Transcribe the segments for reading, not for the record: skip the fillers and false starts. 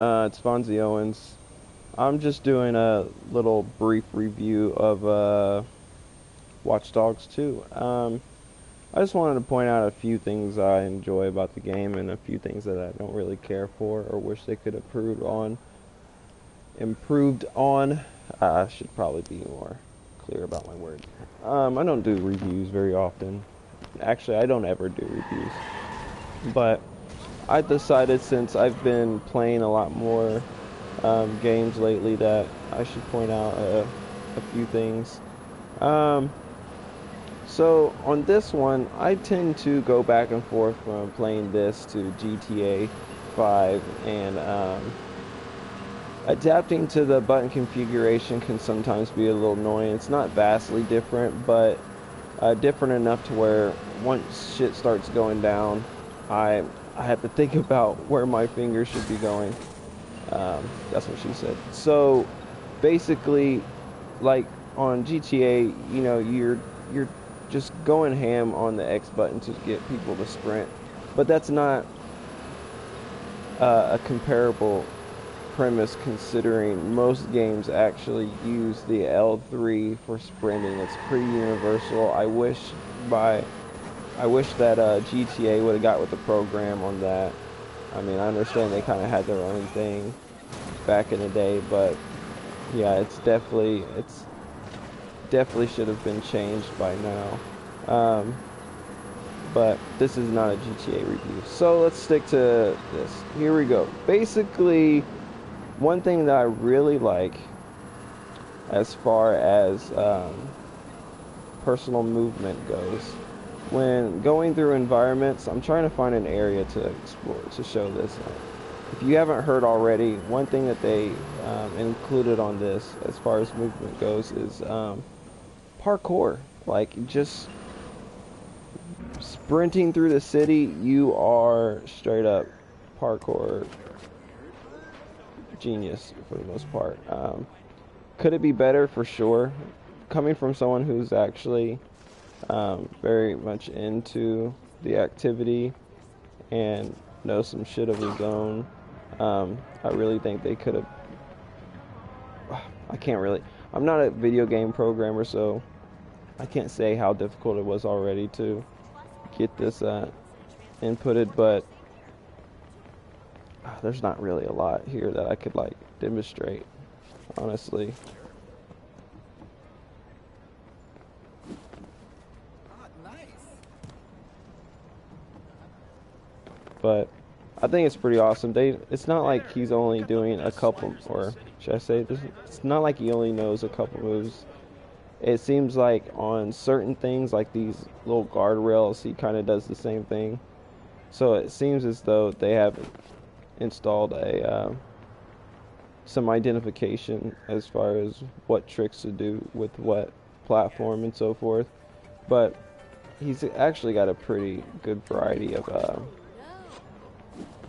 It's Fonzie Owens. I'm just doing a little brief review of Watch Dogs 2. I just wanted to point out a few things I enjoy about the game and a few things that I don't really care for or wish they could improve on. Improved on. I should probably be more clear about my words. I don't do reviews very often. Actually, I don't ever do reviews. But I decided since I've been playing a lot more games lately that I should point out a few things. Um, so on this one, I tend to go back and forth from playing this to GTA 5, and adapting to the button configuration can sometimes be a little annoying. It's not vastly different, but different enough to where once shit starts going down, I I have to think about where my fingers should be going. That's what she said. So basically, like on GTA, you're just going ham on the X button to get people to sprint, but that's not a comparable premise considering most games actually use the L3 for sprinting. It's pretty universal. By I wish that GTA would have got with the program on that. I mean, I understand they kind of had their own thing back in the day, but yeah, it's definitely should have been changed by now. Um, but this is not a GTA review, so let's stick to this. Here we go. Basically, one thing that I really like as far as personal movement goes, when going through environments, I'm trying to find an area to explore to show this. If you haven't heard already, one thing that they included on this as far as movement goes is parkour. Like just sprinting through the city, you are straight up parkour genius for the most part. Could it be better? For sure. Coming from someone who's actually very much into the activity and knows some shit of his own, I really think they could have. I can't really. I'm not a video game programmer, so I can't say how difficult it was already to get this inputted, but there's not really a lot here that I could like demonstrate, honestly. But I think it's pretty awesome. It's not like he's only doing a couple, or should I say, it's not like he only knows a couple moves. It seems like on certain things, like these little guardrails, he kind of does the same thing. So it seems as though they have installed a some identification as far as what tricks to do with what platform and so forth. But he's actually got a pretty good variety of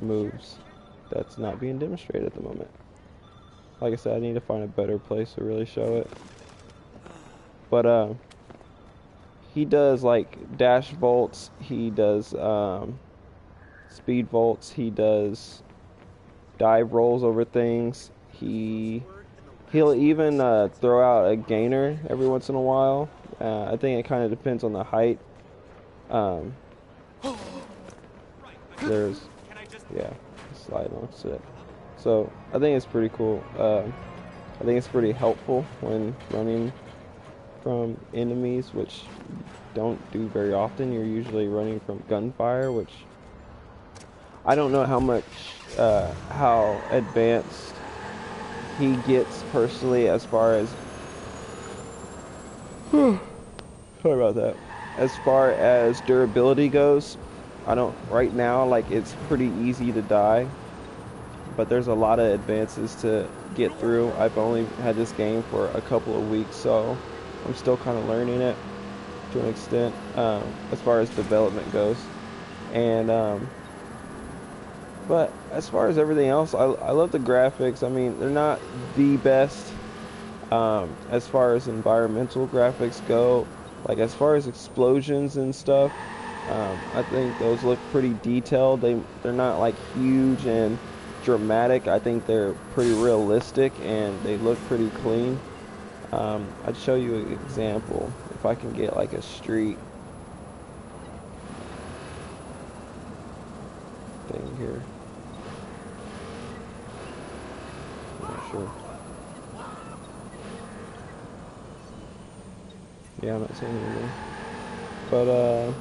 moves that's not being demonstrated at the moment. Like I said, I need to find a better place to really show it. But he does like dash vaults, he does speed vaults, he does dive rolls over things. He'll even throw out a gainer every once in a while. I think it kind of depends on the height. Um, there's yeah, slide on it. So I think it's pretty cool. I think it's pretty helpful when running from enemies, which you don't do very often. You're usually running from gunfire, which I don't know how advanced he gets personally as far as sorry about that. As far as durability goes, I don't right now, like it's pretty easy to die, but there's a lot of advances to get through. I've only had this game for a couple of weeks, so I'm still kind of learning it to an extent as far as development goes. And but as far as everything else, I love the graphics. I mean, they're not the best as far as environmental graphics go. Like as far as explosions and stuff, I think those look pretty detailed. They're not like huge and dramatic. I think they're pretty realistic and they look pretty clean. I'd show you an example if I can get like a street thing here. I'm not sure. Yeah, I'm not seeing anything. But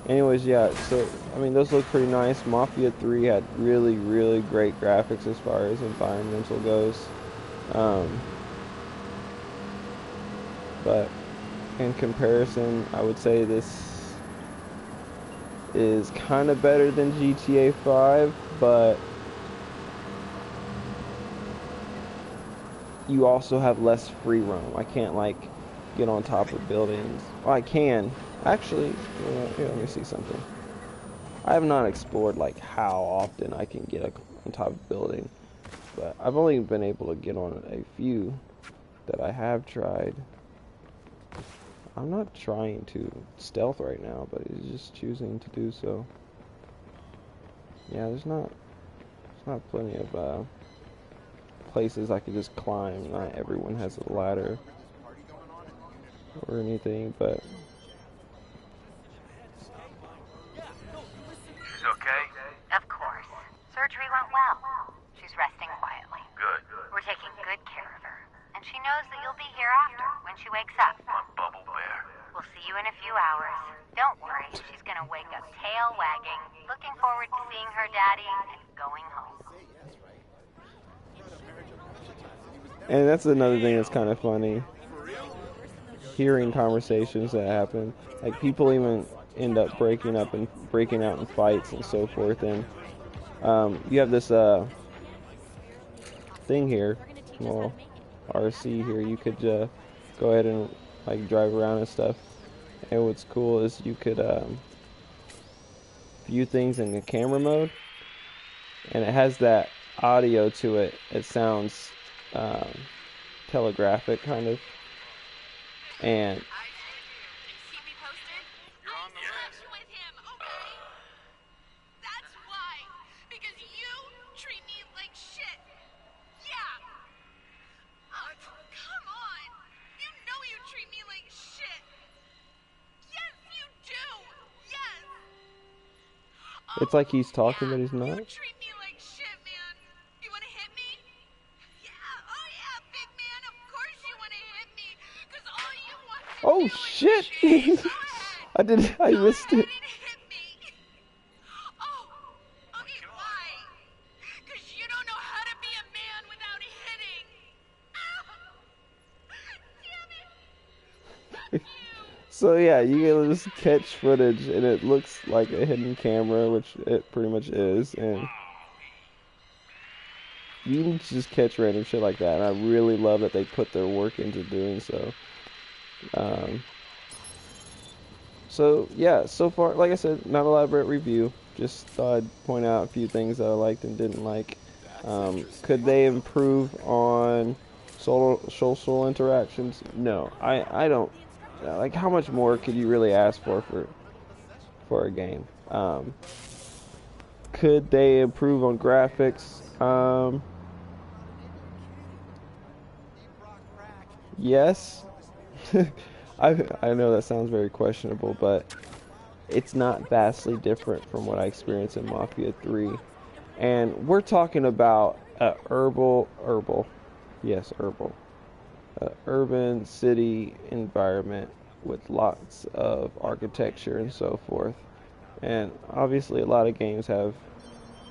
anyways, yeah. So I mean, those look pretty nice. Mafia 3 had really, really great graphics as far as environmental goes. But in comparison, I would say this is kind of better than GTA 5, but you also have less free roam. I can't like get on top of buildings. Well, I can. Actually, you know, here, let me see something. I have not explored like how often I can get on top of a building, but I've only been able to get on a few that I have tried. I'm not trying to stealth right now, but he's just choosing to do so. Yeah, there's not plenty of places I could just climb. Not everyone has a ladder or anything, but she's okay? Of course. Surgery went well. She's resting quietly. Good. We're taking good care of her. And she knows that you'll be here after, when she wakes up. My bubble bear. We'll see you in a few hours. Don't worry, she's gonna wake up tail wagging, looking forward to seeing her daddy and going home. and that's another thing that's kind of funny. Hearing conversations that happen, like people even end up breaking out in fights and so forth. And you have this thing here, well, RC here. You could go ahead and like drive around and stuff. And what's cool is you could view things in the camera mode, and it has that audio to it. It sounds telegraphic kind of. And Keep me posted. You're on the list. With him, okay? That's why. Because you treat me like shit. Yeah. Oh, come on. You know you treat me like shit. Yes, you do. Yes. it's like he's talking, but he's You not. treat me like shit, man. You want to hit me? Yeah. Oh, yeah, big man. Of course you want to hit me. Because all you want to Oh do shit! is cheat. Go ahead. I missed it. Hit me. Oh, okay, why? Because you don't know how to be a man without hitting. Ow! Damn it! So yeah, you can just catch footage, and it looks like a hidden camera, which it pretty much is, and you can just catch random shit like that. And I really love that they put their work into doing so. So yeah, so far, like I said, not an elaborate review. Just thought I'd point out a few things that I liked and didn't like. Could they improve on social interactions? No, I don't. Like, how much more could you really ask for a game? Could they improve on graphics? Yes. I know that sounds very questionable, but it's not vastly different from what I experienced in Mafia 3. And we're talking about a urban city environment with lots of architecture and so forth. And obviously a lot of games have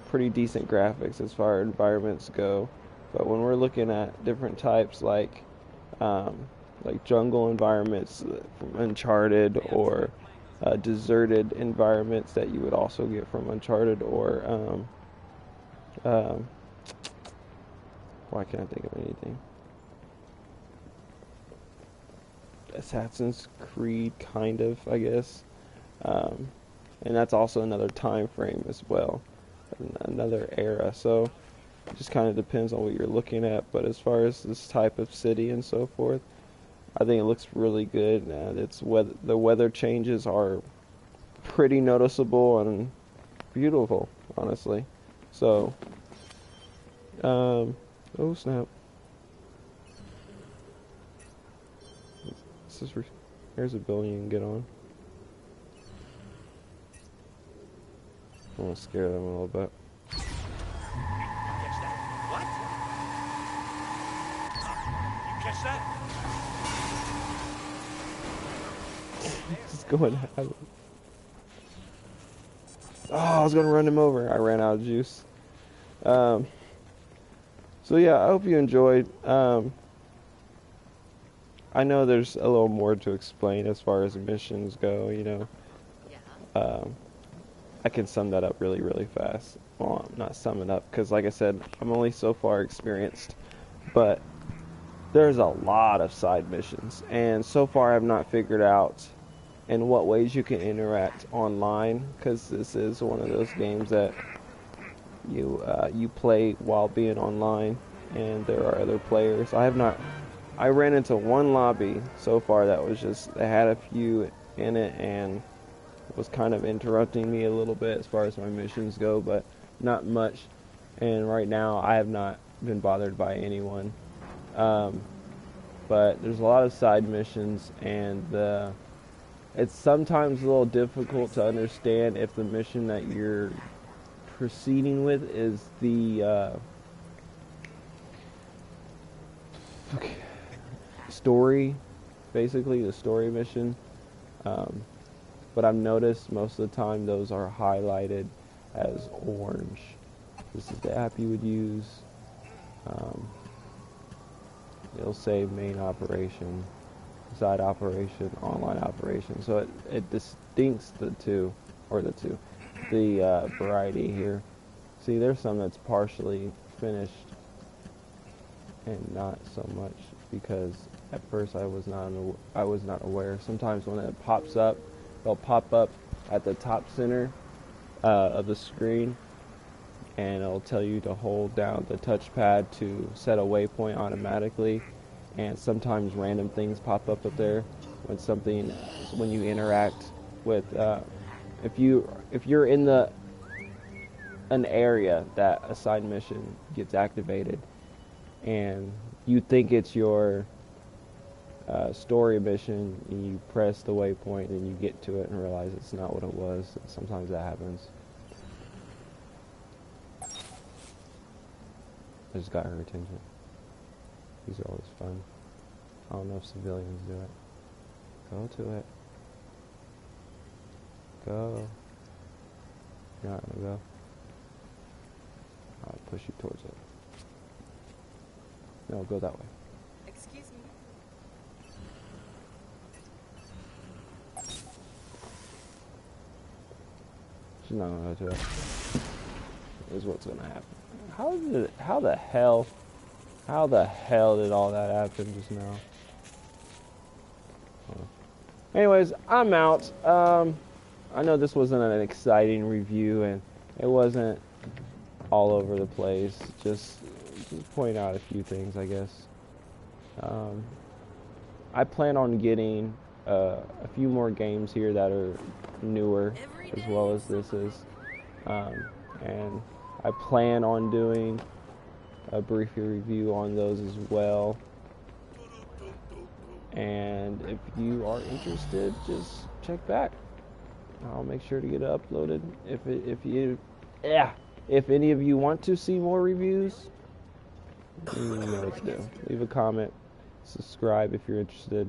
pretty decent graphics as far as environments go. But when we're looking at different types like jungle environments from Uncharted, or deserted environments that you would also get from Uncharted, or why can't I think of anything? Assassin's Creed, kind of, I guess. And that's also another time frame as well, another era. So it just kind of depends on what you're looking at. But as far as this type of city and so forth, I think it looks really good. And the weather changes are pretty noticeable and beautiful, honestly. So Oh snap. This is here's a building you can get on. I want to scare them a little bit. Catch that? What? You catch that? Just going at it. Oh, I was gonna run him over. I ran out of juice. So yeah, I hope you enjoyed. I know there's a little more to explain as far as missions go, you know. I can sum that up really, really fast. Well, not sum it up, because like I said, I'm only so far experienced. But there's a lot of side missions, and so far I've not figured out in what ways you can interact online, because this is one of those games that you play while being online, and there are other players. I ran into one lobby so far that was just, they had a few in it, and was kind of interrupting me a little bit as far as my missions go, but not much. And right now I have not been bothered by anyone. But there's a lot of side missions, and it's sometimes a little difficult to understand if the mission that you're proceeding with is the story, basically the story mission. But I've noticed most of the time those are highlighted as orange. This is the app you would use. It'll say main operation, side operation, online operation. So it distincts the two, the variety here. See, there's some that's partially finished and not so much, because at first I was not aware. Sometimes when it pops up, it'll pop up at the top center of the screen, and it'll tell you to hold down the touchpad to set a waypoint automatically. And sometimes random things pop up there when you interact with if you're in an area that a side mission gets activated, and you think it's your story mission, and you press the waypoint and you get to it and realize it's not what it was. Sometimes that happens. I just got her attention. These are always fun. I don't know if civilians do it. Go to it. Go. You're not gonna go. I'll push you towards it. No, go that way. Excuse me. She's not gonna go to it. Is what's gonna happen. How the hell did all that happen just now? Anyways, I'm out. I know this wasn't an exciting review, and it wasn't all over the place. Just point out a few things, I guess. I plan on getting a few more games here that are newer, as well as this is. And I plan on doing a brief review on those as well. And if you are interested, just check back. I'll make sure to get it uploaded. If any of you want to see more reviews, you know what to do. Leave a comment, subscribe if you're interested,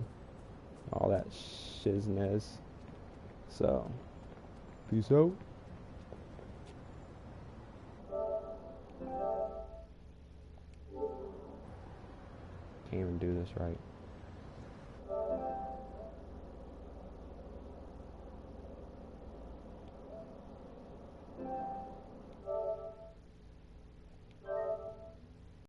all that shizness. So, peace out. Can't even do this right.